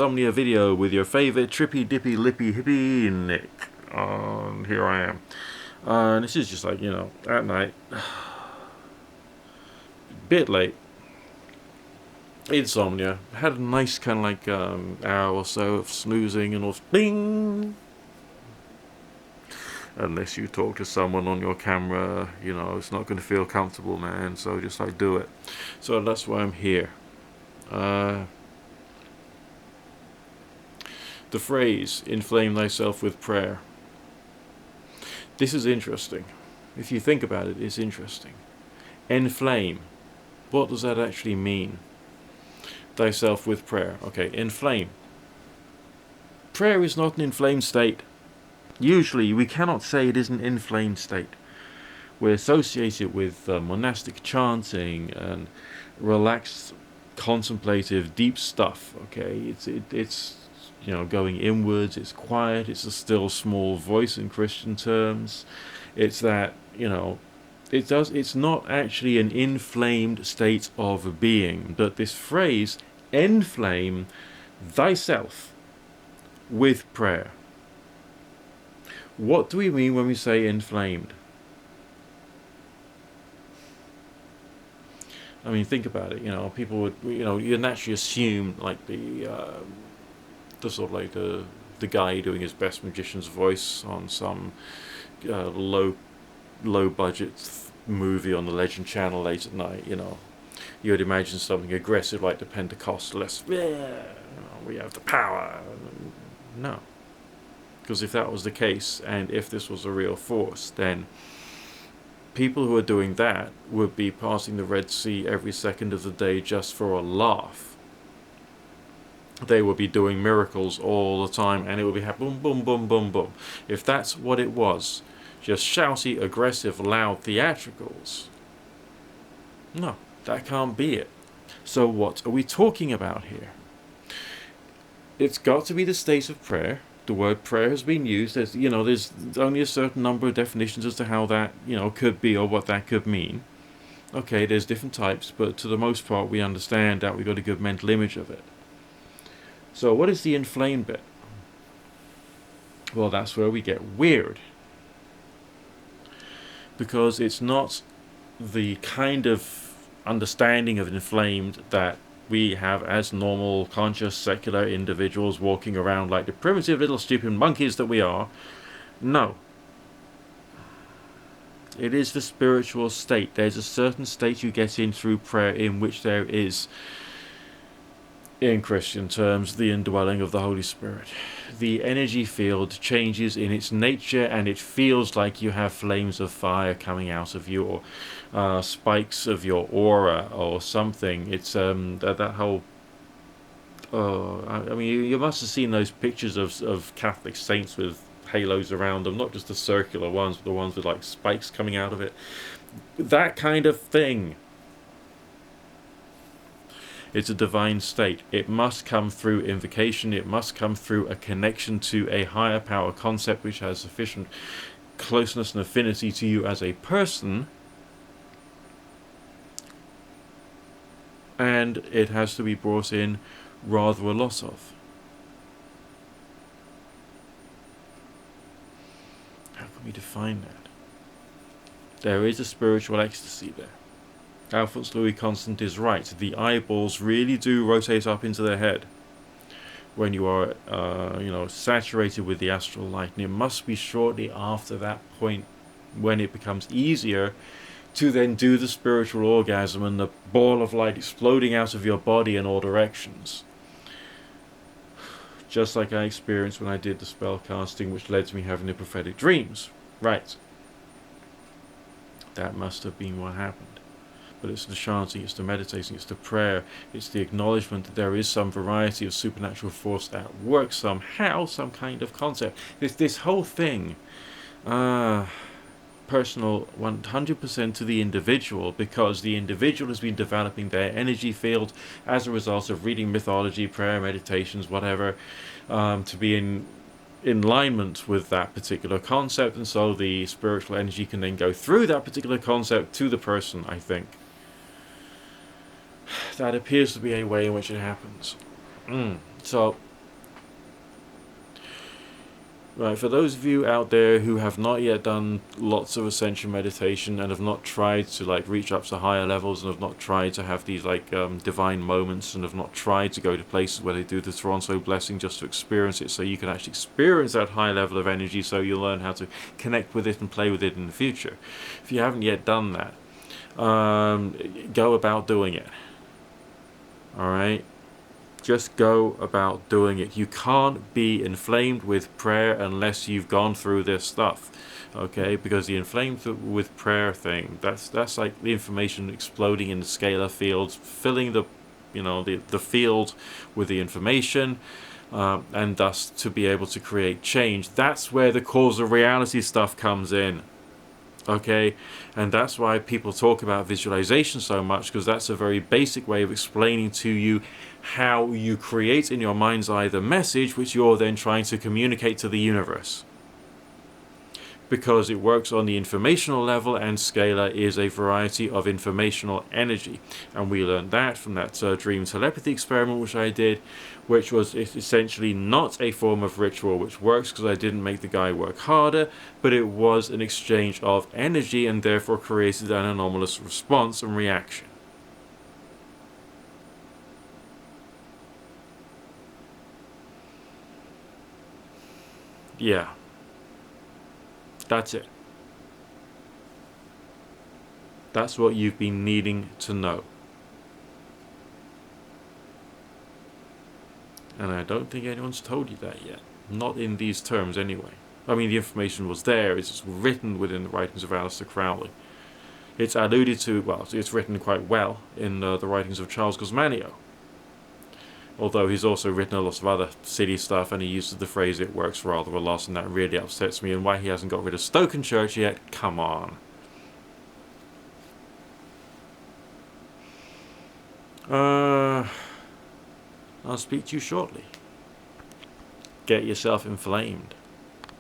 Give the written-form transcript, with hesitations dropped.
Insomnia video with your favorite trippy dippy lippy hippie Nick. And here I am. And this is just like, at night. Bit late. Insomnia. Had a nice kind of like hour or so of snoozing and all bing. Unless you talk to someone on your camera, it's not going to feel comfortable, man. So just like do it. So that's why I'm here. The phrase, inflame thyself with prayer. This is interesting. If you think about it, it's interesting. Enflame. What does that actually mean? Thyself with prayer. Okay, inflame. Prayer is not an inflamed state. Usually, we cannot say it is an inflamed state. We associate it with monastic chanting and relaxed, contemplative, deep stuff. Okay, it's going inwards, it's quiet, it's a still small voice in Christian terms. It's that, it's not actually an inflamed state of being. But this phrase, enflame thyself with prayer. What do we mean when we say inflamed? I mean, think about it. People would, you naturally assume like the sort of like the guy doing his best magician's voice on some low budget movie on the Legend Channel late at night. You would imagine something aggressive like the Pentecostalists. Yeah, we have the power. No, because if that was the case, and if this was a real force, then people who are doing that would be passing the Red Sea every second of the day just for a laugh. They would be doing miracles all the time, and it would be boom, boom, boom, boom, boom. If that's what it was, just shouty, aggressive, loud theatricals, no, that can't be it. So what are we talking about here? It's got to be the state of prayer. The word prayer has been used. There's only a certain number of definitions as to how that, could be or what that could mean. Okay, there's different types, but to the most part, we understand that we've got a good mental image of it. So what is the inflamed bit? Well, that's where we get weird. Because it's not the kind of understanding of inflamed that we have as normal, conscious, secular individuals walking around like the primitive little stupid monkeys that we are. No. It is the spiritual state. There's a certain state you get in through prayer in which there is, in Christian terms, the indwelling of the Holy Spirit. The energy field changes in its nature, and it feels like you have flames of fire coming out of you, or spikes of your aura, or something. It's that whole. I mean, you must have seen those pictures of Catholic saints with halos around them, not just the circular ones, but the ones with like spikes coming out of it. That kind of thing. It's a divine state. It must come through invocation. It must come through a connection to a higher power concept which has sufficient closeness and affinity to you as a person. And it has to be brought in rather a lot of. How can we define that? There is a spiritual ecstasy there. Alphonse Louis Constant is right. The eyeballs really do rotate up into the head when you are, saturated with the astral light. And it must be shortly after that point when it becomes easier to then do the spiritual orgasm and the ball of light exploding out of your body in all directions. Just like I experienced when I did the spell casting, which led to me having the prophetic dreams. Right. That must have been what happened. But it's the chanting, it's the meditating, it's the prayer, it's the acknowledgement that there is some variety of supernatural force at work somehow, some kind of concept. This whole thing, personal 100% to the individual, because the individual has been developing their energy field as a result of reading mythology, prayer, meditations, whatever, to be in alignment with that particular concept, and so the spiritual energy can then go through that particular concept to the person, I think. That appears to be a way in which it happens. So Right, for those of you out there who have not yet done lots of ascension meditation and have not tried to like reach up to higher levels and have not tried to have these like divine moments and have not tried to go to places where they do the Toronto blessing just to experience it, so you can actually experience that high level of energy, so you'll learn how to connect with it and play with it in the future. If you haven't yet done that, go about doing it. Alright? Just go about doing it. You can't be inflamed with prayer unless you've gone through this stuff, okay? Because the inflamed with prayer thing, that's like the information exploding in the scalar fields, filling the, the field with the information, and thus to be able to create change. That's where the causal reality stuff comes in. Okay, and that's why people talk about visualization so much, because that's a very basic way of explaining to you how you create in your mind's eye the message which you're then trying to communicate to the universe. Because it works on the informational level, and scalar is a variety of informational energy. And we learned that from that dream telepathy experiment which I did, which was essentially not a form of ritual which works because I didn't make the guy work harder, but it was an exchange of energy and therefore created an anomalous response and reaction. Yeah. That's it. That's what you've been needing to know. And I don't think anyone's told you that yet. Not in these terms, anyway. I mean, the information was there. It's written within the writings of Aleister Crowley. It's alluded to, well, it's written quite well in the writings of Charles Gosmanio. Although he's also written a lot of other silly stuff, and he uses the phrase "it works" rather a lot, and that really upsets me. And why he hasn't got rid of Stokenchurch yet? Come on. I'll speak to you shortly. Get yourself inflamed.